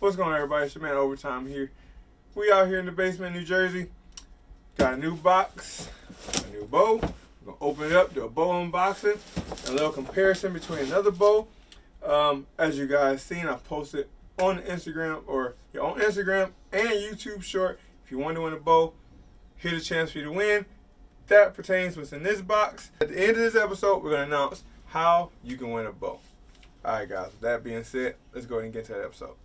What's going on, everybody? It's your man Overtime here. We out here in the basement, New Jersey. Got a new box, a new bow. We're going to open it up, do a bow unboxing, a little comparison between another bow. As you guys seen, I posted on Instagram on Instagram and YouTube short. If you want to win a bow, here's a chance for you to win. That pertains to what's in this box. At the end of this episode, we're going to announce how you can win a bow. Alright guys, with that being said, let's go ahead and get to that episode.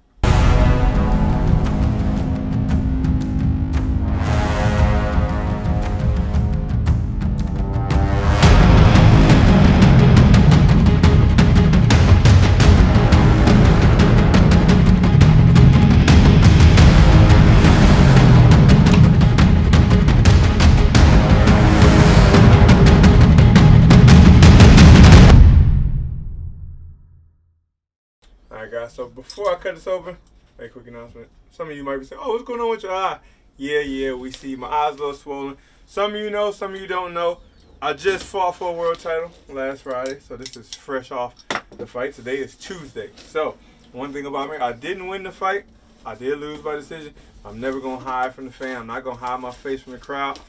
Alright guys, so before I cut this open, a quick announcement. Some of you might be saying, oh, what's going on with your eye? Yeah, we see my eye's a little swollen. Some of you know, some of you don't know. I just fought for a world title last Friday, so this is fresh off the fight. Today is Tuesday. So, one thing about me, I didn't win the fight. I did lose by decision. I'm never going to hide from the fan. I'm not going to hide my face from the crowd.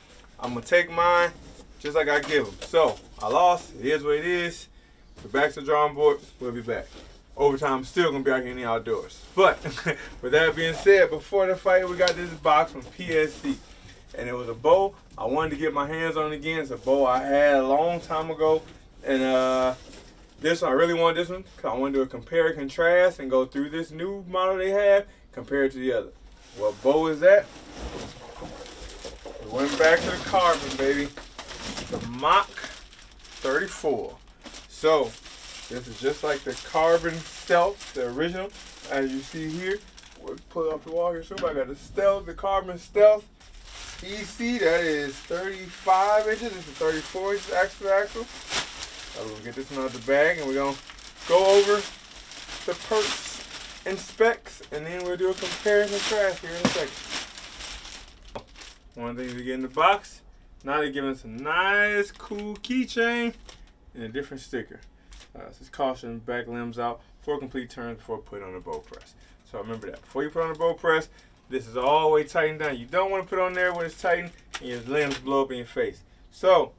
I'm going to take mine just like I give them. So, I lost. It is what it is. We're back to the drawing board. We'll be back. Overtime, still gonna be out here in the outdoors. But with that being said, before the fight, we got this box from PSE, and it was a bow I wanted to get my hands on again. It's a bow I had a long time ago, and this one, I really wanted this one because I wanted to do a compare and contrast and go through this new model they have compared to the other. What bow is that? We went back to the carbon, baby. The Mach 34. So. This is just like the carbon stealth, the original, as you see here. We'll pull it off the wall here soon. I got the stealth, the carbon stealth EC. That is 35 inches. This is 34 inches axle. We'll get this one out of the bag, and we're gonna go over the perks and specs, and then we'll do a compare and contrast here in a second. One thing to get in the box. Now they're giving us a nice, cool keychain and a different sticker. Says caution, back limbs out, 4 complete turns before put on the bow press. So remember that. Before you put on the bow press, this is all the way tightened down. You don't want to put on there when it's tightened and your limbs blow up in your face. So,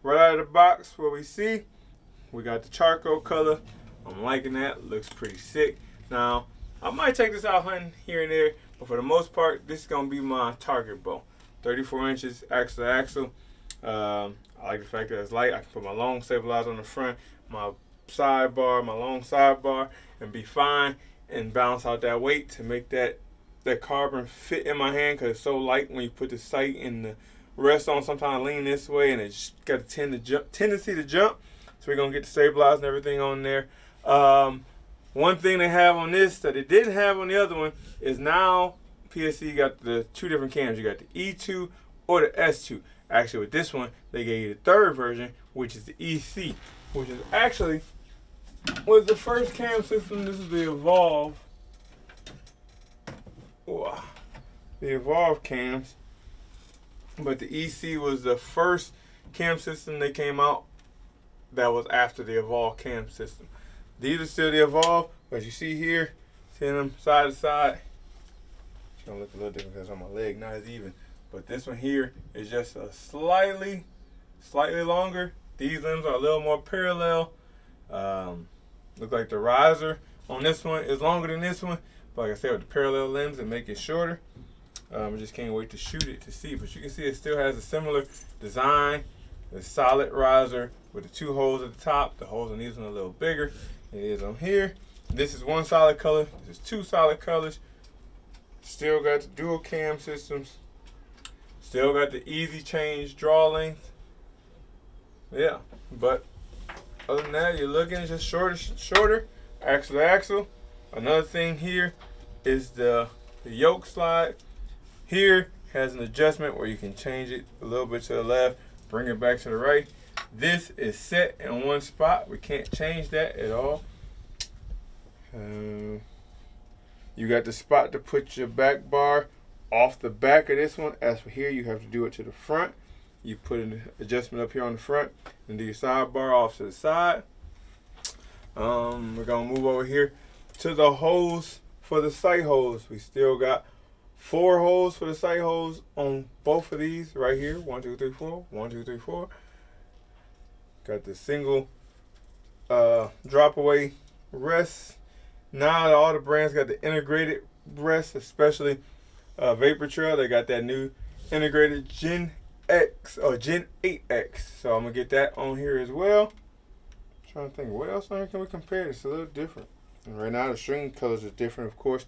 right out of the box, what we see, we got the charcoal color. I'm liking that. Looks pretty sick. Now, I might take this out hunting here and there, but for the most part, this is going to be my target bow. 34 inches, axle to axle. I like the fact that it's light. I can put my long stabilizer on the front, my sidebar, my long sidebar, and be fine and balance out that weight to make that carbon fit in my hand, because it's so light when you put the sight and the rest on. Sometimes I lean this way and it's got a tendency to jump. So we're gonna get the stabilizer and everything on there. One thing they have on this that they didn't have on the other one is now PSE got the 2 different cams. You got the E2 or the S2. Actually, with this one, they gave you the 3rd version, which is the EC, which is actually was the first cam system. This is the Evolve. The Evolve cams. But the EC was the first cam system that came out that was after the Evolve cam system. These are still the Evolve, but you see here, seeing them side to side. It's gonna look a little different because on my leg, not as even. But this one here is just a slightly longer. These limbs are a little more parallel. Look like the riser on this one is longer than this one, but like I said, with the parallel limbs, it make it shorter. I just can't wait to shoot it to see, but you can see it still has a similar design. The solid riser with the 2 holes at the top. The holes on these ones are a little bigger than it is on here. This is 1 solid color. This is 2 solid colors. Still got the dual cam systems. Still got the easy change draw length. Yeah, but other than that, you're looking just shorter, axle to axle. Another thing here is the yoke slide. Here has an adjustment where you can change it a little bit to the left, bring it back to the right. This is set in one spot. We can't change that at all. You got the spot to put your back bar off the back of this one. As for here, you have to do it to the front. You put an adjustment up here on the front and do your sidebar off to the side. We're gonna move over here to the hose for the sight holes. We still got 4 holes for the sight holes on both of these right here. 1, 2, 3, 4. 1, 2, 3, 4. Got the single drop away rest. Now all the brands got the integrated rest, especially Vapor Trail. They got that new integrated Gen X or Gen 8X. So I'm gonna get that on here as well. Trying to think what else on here can we compare. It's a little different. And right now the string colors are different, of course,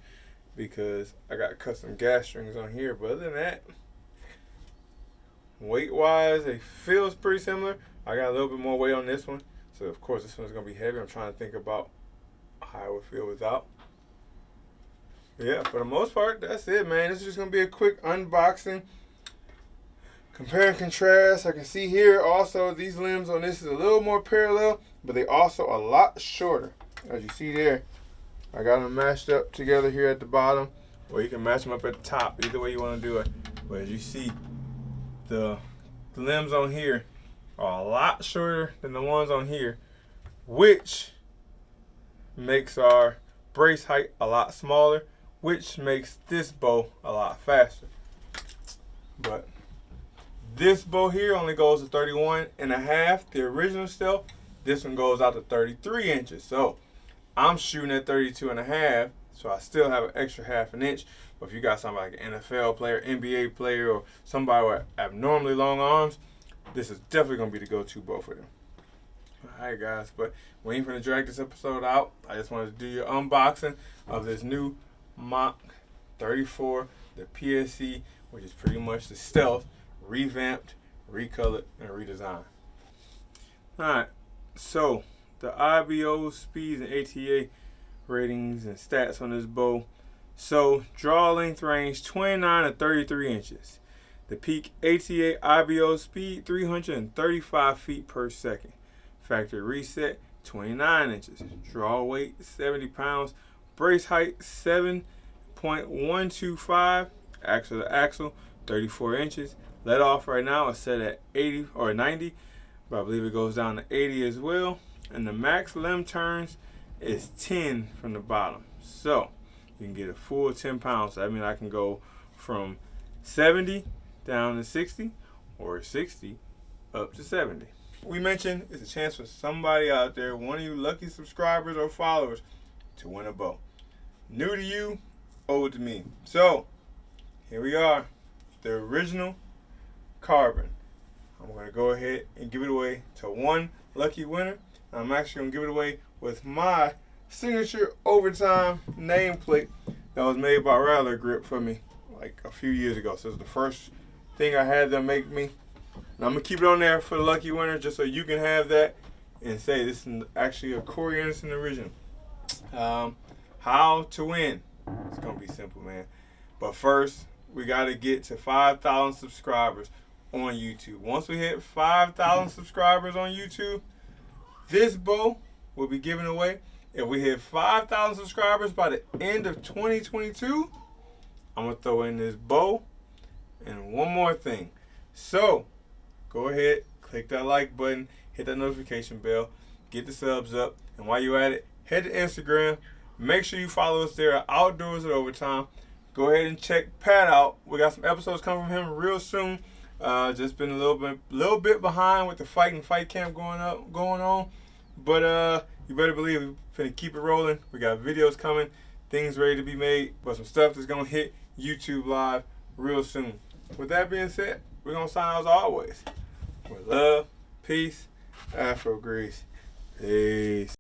because I got custom gas strings on here. But other than that, weight wise, it feels pretty similar. I got a little bit more weight on this one, so of course this one's gonna be heavy. I'm trying to think about how it would feel without. Yeah, for the most part, that's it, man. This is just gonna be a quick unboxing. Compare and contrast. I can see here also these limbs on this is a little more parallel, but they also a lot shorter. As you see there, I got them matched up together here at the bottom, or you can match them up at the top. Either way you want to do it. But as you see, the limbs on here are a lot shorter than the ones on here, which makes our brace height a lot smaller, which makes this bow a lot faster. But this bow here only goes to 31.5. The original Stealth, this one goes out to 33 inches. So I'm shooting at 32.5, so I still have an extra half an inch. But if you got somebody like an NFL player, NBA player, or somebody with abnormally long arms, this is definitely going to be the go-to bow for them. Alright guys, but we ain't finna drag this episode out. I just wanted to do your unboxing of this new Mach 34, the PSE, which is pretty much the Stealth, revamped, recolored, and redesigned. Alright, so the IBO speeds and ATA ratings and stats on this bow. So draw length range 29 to 33 inches. The peak ATA IBO speed 335 feet per second. Factory reset 29 inches. Draw weight 70 pounds. Brace height 7.125. Axle to axle 34 inches. Let off right now is set at 80 or 90, but I believe it goes down to 80 as well. And the max limb turns is 10 from the bottom. So you can get a full 10 pounds. So that means I can go from 70 down to 60 or 60 up to 70. We mentioned it's a chance for somebody out there, one of you lucky subscribers or followers, to win a bow. New to you, old to me. So here we are, the original carbon. I'm going to go ahead and give it away to one lucky winner. I'm actually going to give it away with my signature overtime nameplate that was made by Rattler Grip for me like a few years ago. So it's the first thing I had them make me. And I'm going to keep it on there for the lucky winner just so you can have that and say this is actually a Corey Anderson original. How to win? It's going to be simple, man. But first, we got to get to 5,000 subscribers on YouTube. Once we hit 5,000 subscribers on YouTube, this bow will be given away. If we hit 5,000 subscribers by the end of 2022, I'm going to throw in this bow and one more thing. So go ahead, click that like button, hit that notification bell, get the subs up, and while you're at it, head to Instagram. Make sure you follow us there at Outdoors at Overtime. Go ahead and check Pat out. We got some episodes coming from him real soon. Just been a little bit behind with the fight camp going on, but you better believe we're finna keep it rolling. We got videos coming, things ready to be made, but some stuff that's gonna hit YouTube Live real soon. With that being said, we're gonna sign out as always with love, peace, Afro Grease. Peace.